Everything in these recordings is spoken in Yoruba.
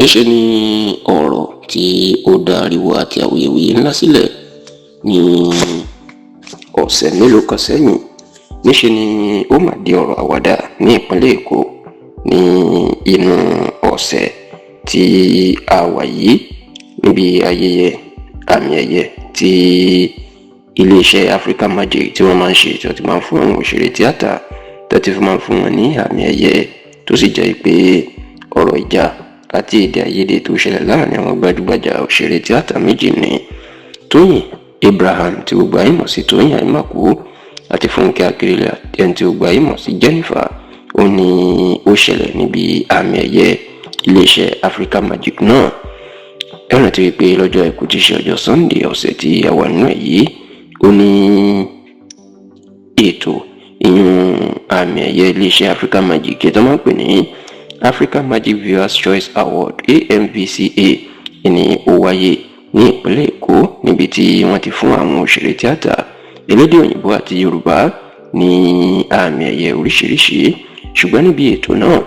níṣẹ́ ni ọ̀rọ̀ tí ó dá ariwo àti awuyewuye ńlá sílẹ̀ ní ọ̀sẹ̀ mélòó kan sẹ́yìn. níṣẹ́ ni ó mà di ọ̀rọ̀ àwàdà ní ìpínlẹ̀ Èkó ní inú ọ̀sẹ̀ tí a wà yìí, níbi ayẹyẹ àmì ẹ̀yẹ tí iléeṣẹ́ Africa Magic tí wọ́n máa ń ṣe, tí wọ́n ti máa ń fún àwọn òṣèré tíátà tó ti fi máa ń fún wọn ní àmì ẹ̀yẹ, tó sì jẹ́ pé ọ̀rọ̀ ìjà àti èdè àìyedè tó ṣẹlẹ̀ láàrin àwọn gbajúgbajà òṣèré tíátà méjì ní Tóyìn Abraham tí gbogbo ayé mọ̀ sí Tóyìn Àìmàkù àti Fúnkẹ́ Akíndélé ẹni tí gbogbo ayé mọ̀ sí Jennifer. Ó ní ó ṣẹlẹ̀ níbi àmì ẹ̀yẹ iléeṣẹ́ Africa Magic náà. Ẹ rántí wípé lọ́jọ́ Àìkú tí ṣe ọjọ́ Sunday ọ̀sẹ̀ tí a wà nínú ẹ̀ yìí, ó ní ètò ìyún àmì ẹ̀yẹ iléeṣẹ́ Africa Magic tó máa ń pè ní Africa Magic Viewers Choice Award AMVCA ní ó wáyé ní ìpínlẹ̀ Èkó, níbi tí wọ́n ti fún àwọn òṣèré tíátà elédè òyìnbó àti Yorùbá ní àmì ẹ̀yẹ oríṣiríṣi. Ṣùgbọ́n níbi ètò náà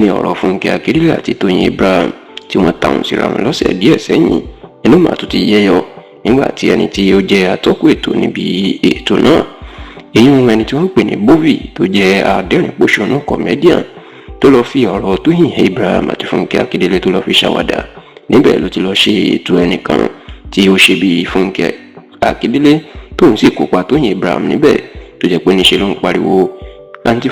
ní ọ̀rọ̀ Fúnkẹ́ Akíndélé àti Tóyìn Abraham tí wọ́n tàùn síra wọn lọ́sẹ̀ díẹ̀ sẹ́yìn, inú màá tó ti yẹyọ nígbà tí ẹni tí ó jẹ́ atọ́kùn ètò níbi ètò náà, èyún ẹni tí wọ́n ń pè ní Bovy tó jẹ́ adẹ́rìn-pòṣónú comedian, tó lọ fi ọ̀rọ̀ Tóyìn Abraham àti Fúnkẹ́ Akíndélé tó lọ fi ṣàwàdà. Níbẹ̀ ló ti lọ ṣe ètò ẹnìkan tí ó ṣe bí Fúnkẹ́ Akíndélé tóun sì kópa Tóyìn Abraham níbẹ̀, tó jẹ́ pé níṣe ló ń pariwo àǹtí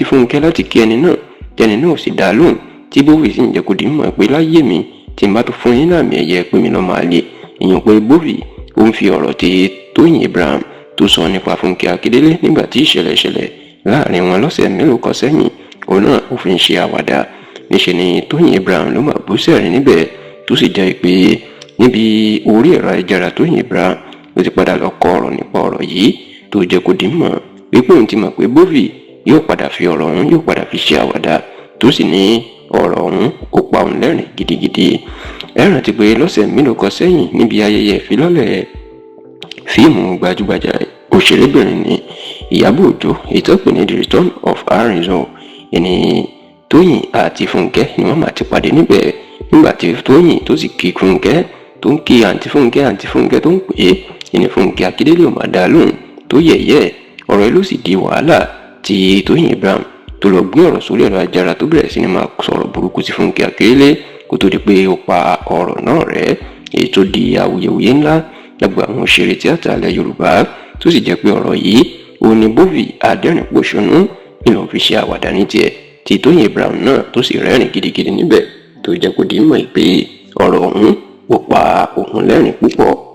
Fúnkẹ́ láti kí ẹni náà, tẹni náà ò sì dá lóhùn, tí Bovy sì ń jẹ́ kó di mọ̀ pé láyé mi tí n bá tó fún yín láàmì ẹ̀yẹ pé mi lọ́ máa lè. ìyẹn pé Bovy ó ń fi ọ̀rọ̀ tí Tóyìn Abraham tó sọ nípa Fúnkẹ́ Akíndélé nígbà tí ìṣẹ̀lẹ̀ ṣẹlẹ̀ láàrin wọn lọ́sẹ̀ mélòó kan sẹ́yìn, òun náà ó fi ń ṣe àwàdà. níṣẹ́ ni Tóyìn Abraham ló máa bú sẹ́rìn níbẹ̀, tó sì jẹ́ pé níbi orí ẹ̀rọ ayélujára Tóyìn Abraham ló ti padà lọ kọ ọ̀rọ̀ nípa ọ̀rọ̀ yìí, tó jẹ́ kó di mọ̀ wípé òun ti mọ̀ pé Bovy yóò padà fi ọ̀rọ̀ ọ̀hún yóò padà fi ṣe àwàdà, tó sì ní ọ̀rọ̀ ọ̀hún ó pa òun lẹ́rìn gidigidi. Ẹ rántí pé lọ́sẹ̀ mélòó kan sẹ́yìn níbi ayẹyẹ ìfilọ́lẹ̀ fíìmù gbajúgbajà òṣèrébìnrin ní Ìyábọ̀ Òjó ìtọ́pẹ̀ ní The Return of Arinzo, ẹni Tóyìn àti Fúnkẹ́ ni wọ́n máa ti pàdé níbẹ̀, nígbà tí Tóyìn tó sì kí Fúnkẹ́ tó ń kí àǹtí Fúnkẹ́ tó ń pè é, ẹni Fúnkẹ́ Akíndélé ò máa dá lóhùn, tó yẹ̀yẹ́ ọ̀rọ̀ yìí ló sì di wàhálà tí Tóyìn Abraham tó lọ gbé ọ̀rọ̀ sórí ẹ̀rọ ayélujára tó bẹ̀rẹ̀ sí ni máa sọ̀rọ̀ burúkú sí Fúnkẹ́ Akíndélé kó tó di pé ó pa ọ̀rọ̀ náà rẹ́, èyí tó di awuyewuye ńlá lágbo àwọn òṣèré tíátà ilẹ̀ Yorùbá, tó sì jẹ́ pé ọ̀rọ̀ yìí ó ní Bovy adẹ́rìn-pòṣónú ìlú fi ṣe àwàdà ní tiẹ̀, tí Tóyìn Abraham náà tó sì rẹ́rìn gidigidi níbẹ̀, tó jẹ́ kó di mọ̀ pé ọ̀rọ̀ ọ̀hún ó pa òun lẹ́rìn púpọ̀.